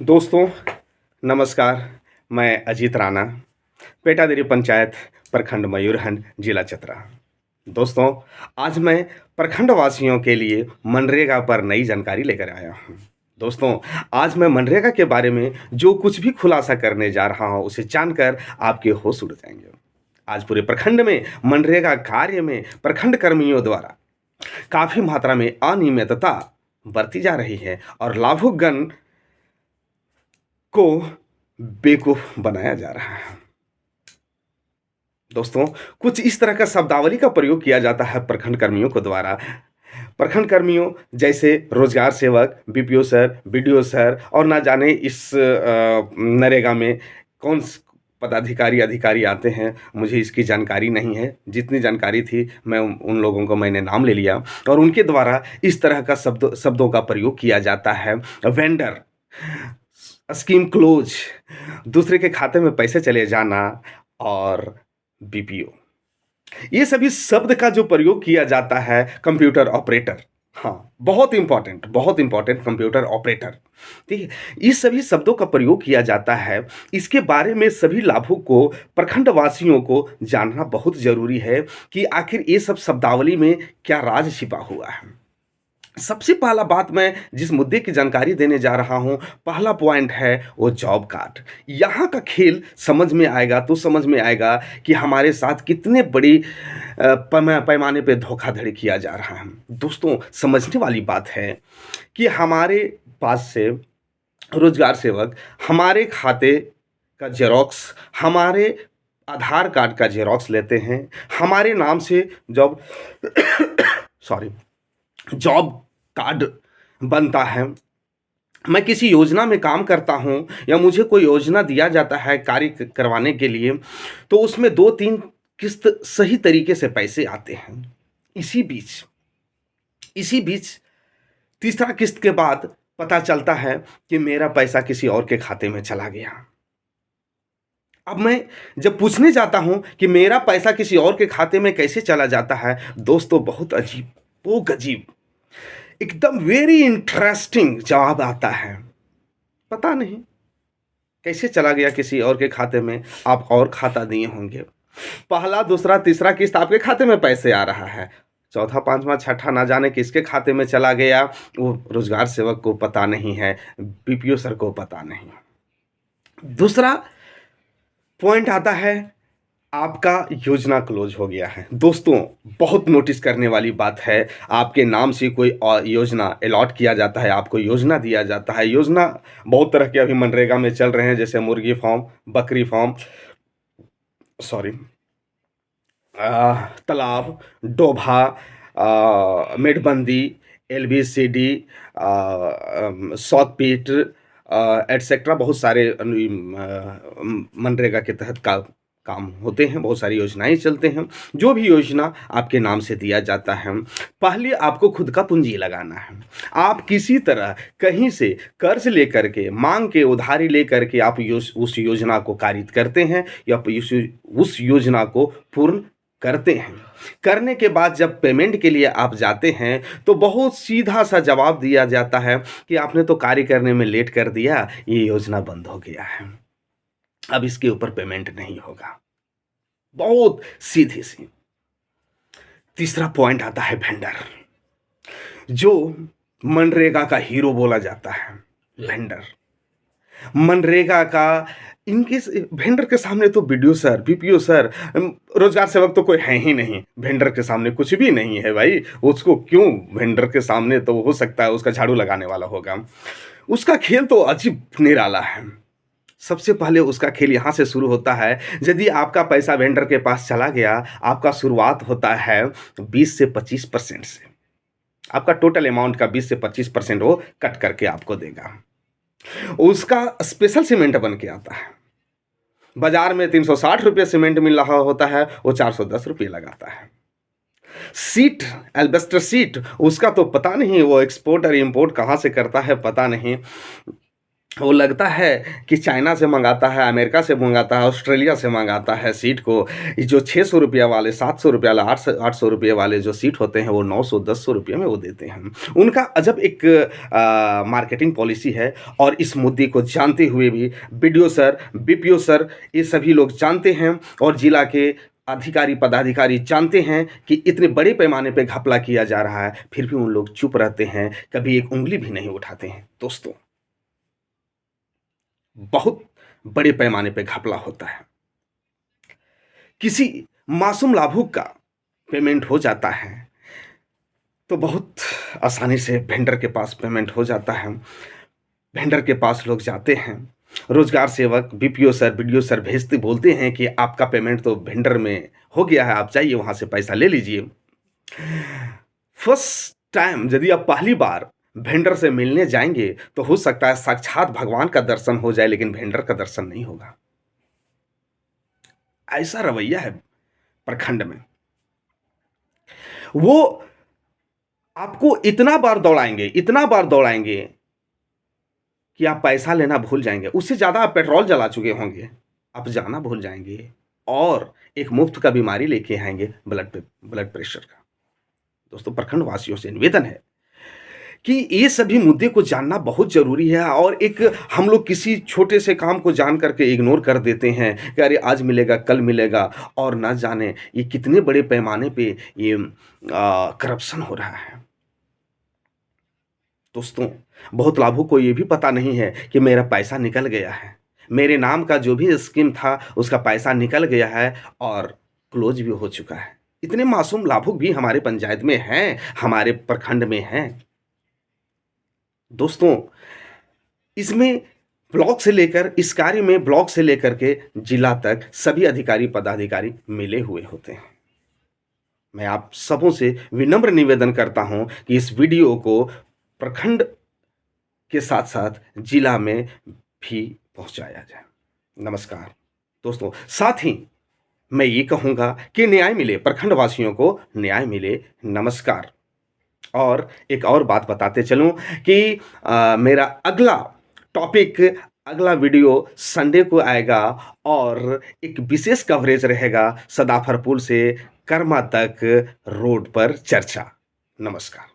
दोस्तों नमस्कार। मैं अजीत राणा, पेटादेरी पंचायत, प्रखंड मयूरहंड, जिला चतरा। दोस्तों, आज मैं प्रखंड वासियों के लिए मनरेगा पर नई जानकारी लेकर आया हूँ। दोस्तों, आज मैं मनरेगा के बारे में जो कुछ भी खुलासा करने जा रहा हूँ उसे जानकर आपके होश उड़ जाएंगे। आज पूरे प्रखंड में मनरेगा कार्य में प्रखंड कर्मियों द्वारा काफ़ी मात्रा में अनियमितता बरती जा रही है और लाभुकगण को बेवकूफ बनाया जा रहा है। दोस्तों, कुछ इस तरह का शब्दावली का प्रयोग किया जाता है प्रखंड कर्मियों को द्वारा। प्रखंड कर्मियों जैसे रोजगार सेवक, बीपीओ सर, बीडीओ सर और ना जाने इस नरेगा में कौन पदाधिकारी अधिकारी आते हैं, मुझे इसकी जानकारी नहीं है। जितनी जानकारी थी मैं उन लोगों को मैंने नाम ले लिया और उनके द्वारा इस तरह का शब्दों का प्रयोग किया जाता है। वेंडर, स्कीम क्लोज, दूसरे के खाते में पैसे चले जाना और बीपीओ, ये सभी शब्द का जो प्रयोग किया जाता है कंप्यूटर ऑपरेटर। हाँ, बहुत इंपॉर्टेंट कंप्यूटर ऑपरेटर। ठीक है, इस सभी शब्दों का प्रयोग किया जाता है। इसके बारे में सभी लाभुक को, प्रखंड वासियों को जानना बहुत जरूरी है कि आखिर ये सब शब्दावली में क्या राज छिपा हुआ है। सबसे पहला बात मैं जिस मुद्दे की जानकारी देने जा रहा हूं, पहला पॉइंट है वो जॉब कार्ड। यहाँ का खेल समझ में आएगा तो समझ में आएगा कि हमारे साथ कितने बड़ी पैमाने पे धोखाधड़ी किया जा रहा है। दोस्तों, समझने वाली बात है कि हमारे पास से रोजगार सेवक हमारे खाते का जेरोक्स, हमारे आधार कार्ड का जेरोक्स लेते हैं, हमारे नाम से जॉब जॉब कार्ड बनता है। मैं किसी योजना में काम करता हूं या मुझे कोई योजना दिया जाता है कार्य करवाने के लिए, तो उसमें 2-3 किस्त सही तरीके से पैसे आते हैं। इसी बीच तीसरा किस्त के बाद पता चलता है कि मेरा पैसा किसी और के खाते में चला गया। अब मैं जब पूछने जाता हूं कि मेरा पैसा किसी और के खाते में कैसे चला जाता है, दोस्तों बहुत अजीब, वो गजीब, एकदम वेरी इंटरेस्टिंग जवाब आता है। पता नहीं कैसे चला गया किसी और के खाते में, आप और खाता दिए होंगे। पहला, दूसरा, तीसरा किस्त आपके खाते में पैसे आ रहा है, चौथा, पांचवा, छठा ना जाने किसके खाते में चला गया, वो रोजगार सेवक को पता नहीं है, बीपीओ सर को पता नहीं। दूसरा पॉइंट आता है आपका योजना क्लोज हो गया है। दोस्तों, बहुत नोटिस करने वाली बात है। आपके नाम से कोई योजना अलॉट किया जाता है, आपको योजना दिया जाता है। योजना बहुत तरह के अभी मनरेगा में चल रहे हैं, जैसे मुर्गी फार्म, बकरी फार्म, तालाब, डोभा, मेडबंदी, एलबीसीडी, सौत पीट एटसेट्रा, बहुत सारे मनरेगा के तहत काम होते हैं, बहुत सारी योजनाएं चलते हैं। जो भी योजना आपके नाम से दिया जाता है, पहले आपको खुद का पूंजी लगाना है। आप किसी तरह कहीं से कर्ज लेकर के, मांग के, उधारी लेकर के आप उस योजना को कारित करते हैं या उस योजना को पूर्ण करते हैं। करने के बाद जब पेमेंट के लिए आप जाते हैं तो बहुत सीधा सा जवाब दिया जाता है कि आपने तो कार्य करने में लेट कर दिया, ये योजना बंद हो गया है, अब इसके ऊपर पेमेंट नहीं होगा। बहुत सीधी सी। तीसरा पॉइंट आता है वेंडर, जो मनरेगा का हीरो बोला जाता है। वेंडर मनरेगा का, इनके वेंडर के सामने तो बीडीओ सर, बीपीओ सर, रोजगार सेवक तो कोई है ही नहीं। वेंडर के सामने कुछ भी नहीं है भाई। उसको क्यों वेंडर के सामने, तो हो सकता है उसका झाड़ू लगाने वाला होगा। उसका खेल तो अजीब निराला है। सबसे पहले उसका खेल यहाँ से शुरू होता है। यदि आपका पैसा वेंडर के पास चला गया, आपका शुरुआत होता है 20 से 25% से। आपका टोटल अमाउंट का 20 से 25% वो कट करके आपको देगा। उसका स्पेशल सीमेंट बन के आता है। बाजार में 360 रुपये सीमेंट मिल रहा होता है, वो 410 रुपये लगाता है। सीट, एल्बेस्टर सीट, उसका तो पता नहीं वो एक्सपोर्ट और इंपोर्ट कहाँ से करता है, पता नहीं। वो लगता है कि चाइना से मंगाता है, अमेरिका से मंगाता है, ऑस्ट्रेलिया से मंगाता है सीट को। ये जो ₹600 वाले, ₹700 वाला, ₹800 वाले जो सीट होते हैं, वो ₹900-1000 में वो देते हैं। उनका अजब एक मार्केटिंग पॉलिसी है और इस मुद्दे को जानते हुए भी बीडीओ सर, बीपीओ सर, ये सभी लोग जानते हैं और जिला के अधिकारी, पदाधिकारी जानते हैं कि इतने बड़े पैमाने पे घपला किया जा रहा है, फिर भी उन लोग चुप रहते हैं, कभी एक उँगली भी नहीं उठाते हैं। दोस्तों, बहुत बड़े पैमाने पे घपला होता है। किसी मासूम लाभुक का पेमेंट हो जाता है तो बहुत आसानी से वेंडर के पास पेमेंट हो जाता है। वेंडर के पास लोग जाते हैं, रोजगार सेवक, बीपीओ सर, बीडीओ सर भेजते बोलते हैं कि आपका पेमेंट तो वेंडर में हो गया है, आप जाइए वहाँ से पैसा ले लीजिए। फर्स्ट टाइम यदि आप पहली बार वेंडर से मिलने जाएंगे तो हो सकता है साक्षात भगवान का दर्शन हो जाए, लेकिन वेंडर का दर्शन नहीं होगा। ऐसा रवैया है प्रखंड में। वो आपको इतना बार दौड़ाएंगे कि आप पैसा लेना भूल जाएंगे। उससे ज़्यादा आप पेट्रोल जला चुके होंगे, आप जाना भूल जाएंगे और एक मुफ्त का बीमारी लेके आएंगे, ब्लड प्रेशर का। दोस्तों, प्रखंड वासियों से निवेदन है कि ये सभी मुद्दे को जानना बहुत ज़रूरी है और एक हम लोग किसी छोटे से काम को जान करके इग्नोर कर देते हैं कि अरे आज मिलेगा, कल मिलेगा, और ना जाने ये कितने बड़े पैमाने पे ये करप्शन हो रहा है। दोस्तों, बहुत लाभुक को ये भी पता नहीं है कि मेरा पैसा निकल गया है, मेरे नाम का जो भी स्कीम था उसका पैसा निकल गया है और क्लोज भी हो चुका है। इतने मासूम लाभुक भी हमारे पंचायत में हैं, हमारे प्रखंड में हैं। दोस्तों, इसमें ब्लॉक से लेकर इस कार्य में ब्लॉक से लेकर के जिला तक सभी अधिकारी, पदाधिकारी मिले हुए होते हैं। मैं आप सबों से विनम्र निवेदन करता हूं कि इस वीडियो को प्रखंड के साथ साथ जिला में भी पहुंचाया जाए। नमस्कार दोस्तों। साथ ही मैं ये कहूँगा कि न्याय मिले, प्रखंड वासियों को न्याय मिले। नमस्कार। और एक और बात बताते चलूँ कि मेरा अगला टॉपिक, अगला वीडियो संडे को आएगा और एक विशेष कवरेज रहेगा सदाफर पुल से कर्मा तक रोड पर चर्चा। नमस्कार।